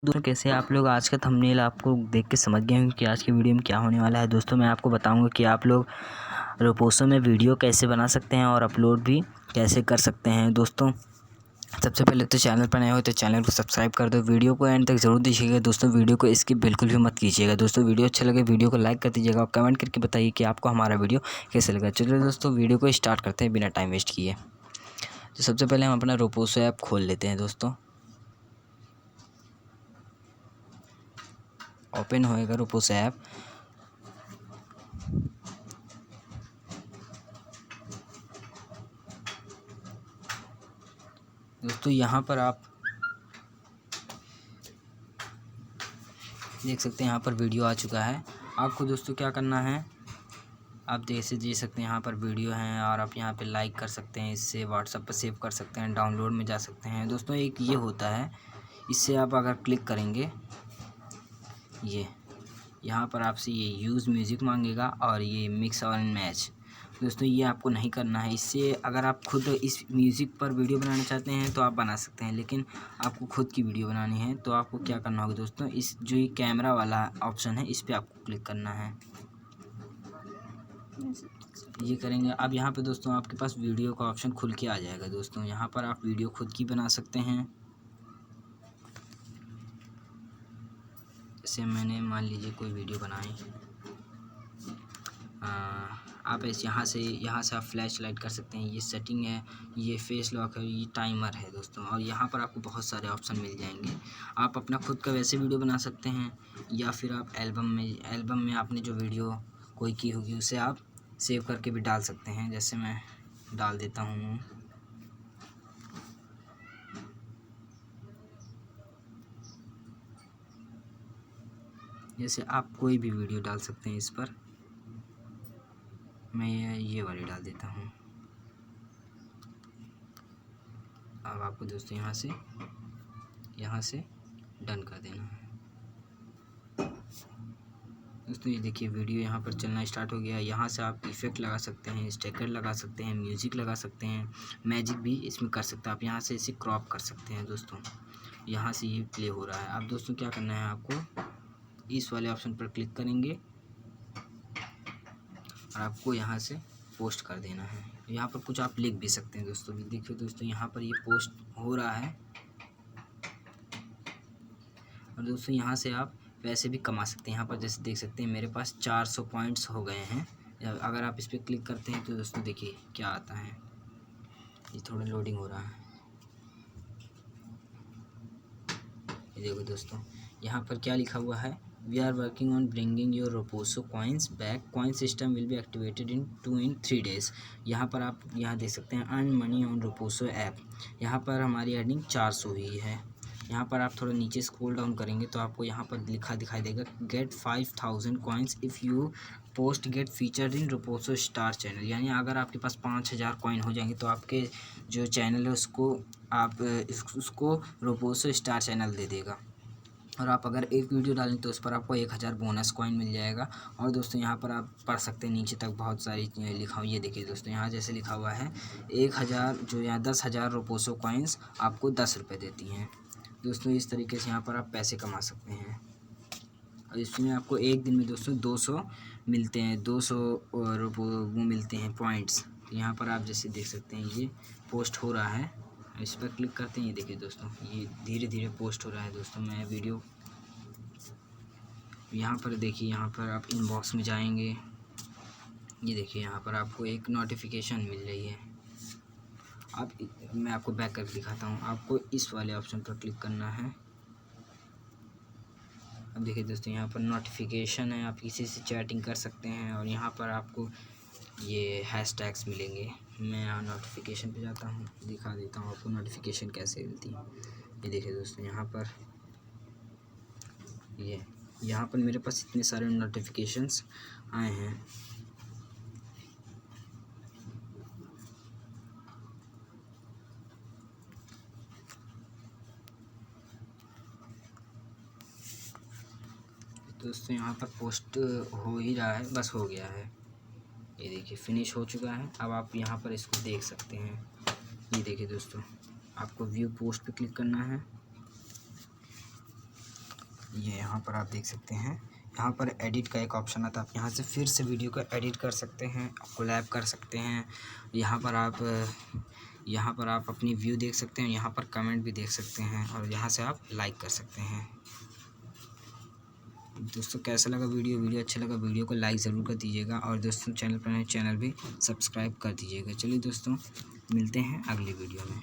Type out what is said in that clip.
दोस्तों कैसे आप लोग आज का थंबनेल आपको देख के समझ गए होंगे कि आज की वीडियो में क्या होने वाला है। दोस्तों मैं आपको बताऊंगा कि आप लोग रोपोसो में वीडियो कैसे बना सकते हैं और अपलोड भी कैसे कर सकते हैं। दोस्तों सबसे पहले तो चैनल पर नए हो तो चैनल को सब्सक्राइब कर दो, वीडियो को एंड तक जरूर देखिएगा। दोस्तों वीडियो को स्किप बिल्कुल भी मत कीजिएगा। दोस्तों वीडियो अच्छा लगे वीडियो को लाइक कर दीजिएगा और कमेंट करके बताइए कि आपको हमारा वीडियो कैसे लगा। चलिए दोस्तों वीडियो को स्टार्ट करते हैं बिना टाइम वेस्ट किए। तो सबसे पहले हम अपना रोपोसो ऐप खोल लेते हैं। दोस्तों ओपन होएगा रोपोसो ऐप। दोस्तों यहाँ पर आप देख सकते हैं यहाँ पर वीडियो आ चुका है। आपको दोस्तों क्या करना है, आप जैसे देख सकते हैं यहाँ पर वीडियो है और आप यहाँ पे लाइक कर सकते हैं, इससे व्हाट्सएप पर सेव कर सकते हैं, डाउनलोड में जा सकते हैं। दोस्तों एक ये होता है, इससे आप अगर क्लिक करेंगे ये यहाँ पर आपसे ये यूज़ म्यूज़िक मांगेगा और ये मिक्स और मैच। दोस्तों ये आपको नहीं करना है। इससे अगर आप खुद इस म्यूज़िक पर वीडियो बनाना चाहते हैं तो आप बना सकते हैं, लेकिन आपको खुद की वीडियो बनानी है तो आपको क्या करना होगा दोस्तों, इस जो ये कैमरा वाला ऑप्शन है इस पर आपको क्लिक करना है। ये करेंगे अब यहाँ पे दोस्तों आपके पास वीडियो का ऑप्शन खुल के आ जाएगा। दोस्तों यहाँ पर आप वीडियो खुद की बना सकते हैं। जैसे मैंने मान लीजिए कोई वीडियो बनाई, आप इस यहाँ से आप फ्लैश लाइट कर सकते हैं। ये सेटिंग है, ये फेस लॉक है, ये टाइमर है दोस्तों। और यहाँ पर आपको बहुत सारे ऑप्शन मिल जाएंगे। आप अपना खुद का वैसे वीडियो बना सकते हैं या फिर आप एल्बम में आपने जो वीडियो कोई की होगी उसे आप सेव करके भी डाल सकते हैं। जैसे मैं डाल देता हूँ। जैसे आप कोई भी वीडियो डाल सकते हैं इस पर। मैं ये वाली डाल देता हूँ। अब आपको दोस्तों यहाँ से डन कर देना है। दोस्तों ये देखिए वीडियो यहाँ पर चलना स्टार्ट हो गया। यहाँ से आप इफ़ेक्ट लगा सकते हैं, स्टिकर लगा सकते हैं, म्यूज़िक लगा सकते हैं, मैजिक भी इसमें कर सकते हैं। आप यहाँ से इसे क्रॉप कर सकते हैं। दोस्तों यहाँ से ये प्ले हो रहा है। अब दोस्तों क्या करना है, आपको इस वाले ऑप्शन पर क्लिक करेंगे और आपको यहाँ से पोस्ट कर देना है। यहाँ पर कुछ आप लिख भी सकते हैं। दोस्तों देखिए दोस्तों यहाँ पर ये पोस्ट हो रहा है। और दोस्तों यहाँ से आप पैसे भी कमा सकते हैं। यहाँ पर जैसे देख सकते हैं मेरे पास 400 पॉइंट्स हो गए हैं। अगर आप इस पर क्लिक करते हैं तो दोस्तों देखिए क्या आता है। ये थोड़ा लोडिंग हो रहा है। ये देखो दोस्तों यहाँ पर क्या लिखा हुआ है, we are working on bringing your Roposo coins back, coin system will be activated in 3 days। यहाँ पर आप यहाँ देख सकते हैं earn money on Roposo app. यहाँ पर हमारी अर्निंग 400 ही है। यहाँ पर आप थोड़ा नीचे स्क्रॉल डाउन करेंगे तो आपको यहाँ पर लिखा दिखाई देगा get 5000 coins if you post get featured in Roposo star channel. यानी अगर आपके पास 5000 कॉइन हो जाएंगे तो आपके जो चैनल है उसको रोपोसो स्टार चैनल दे देगा। और आप अगर एक वीडियो डालें तो उस पर आपको 1000 बोनस कॉइन मिल जाएगा। और दोस्तों यहाँ पर आप पढ़ सकते हैं नीचे तक बहुत सारी चीज़ें लिखा हुआ। ये देखिए दोस्तों यहाँ जैसे लिखा हुआ है 1000 जो यहाँ 10,000 रोपोसो कॉइन्स आपको 10 रुपये देती हैं। दोस्तों इस तरीके से यहाँ पर आप पैसे कमा सकते हैं। और इसमें आपको एक दिन में दोस्तों 200 मिलते हैं, 200 और वो मिलते हैं पॉइंट्स। यहाँ पर आप जैसे देख सकते हैं ये पोस्ट हो रहा है। इस पर क्लिक करते हैं, ये देखिए दोस्तों ये धीरे धीरे पोस्ट हो रहा है। दोस्तों मैं वीडियो यहाँ पर देखिए, यहाँ पर आप इनबॉक्स में जाएंगे, ये देखिए यहाँ पर आपको एक नोटिफिकेशन मिल रही है। मैं आपको बैक करके दिखाता हूँ। आपको इस वाले ऑप्शन पर क्लिक करना है। अब देखिए दोस्तों यहाँ पर नोटिफिकेशन है, आप किसी से चैटिंग कर सकते हैं और यहाँ पर आपको ये हैशटैग्स मिलेंगे। मैं यहाँ नोटिफिकेशन पे जाता हूँ, दिखा देता हूँ आपको नोटिफिकेशन कैसे मिलती है। ये देखिए दोस्तों यहाँ पर यहाँ पर मेरे पास इतने सारे नोटिफिकेशंस आए हैं। दोस्तों यहाँ पर पोस्ट हो ही रहा है, बस हो गया है। ये देखिए फिनिश हो चुका है। अब आप यहाँ पर इसको देख सकते हैं। ये देखिए दोस्तों आपको व्यू पोस्ट पे क्लिक करना है। ये यहाँ पर आप देख सकते हैं, यहाँ पर एडिट का एक ऑप्शन आता है, आप यहाँ से फिर से वीडियो को एडिट कर सकते हैं, कोलैब कर सकते हैं। यहाँ पर आप अपनी व्यू देख सकते हैं, यहाँ पर कमेंट भी देख सकते हैं और यहाँ से आप लाइक कर सकते हैं। दोस्तों कैसा लगा वीडियो अच्छा लगा वीडियो को लाइक ज़रूर कर दीजिएगा और दोस्तों चैनल पर नए चैनल भी सब्सक्राइब कर दीजिएगा। चलिए दोस्तों मिलते हैं अगली वीडियो में।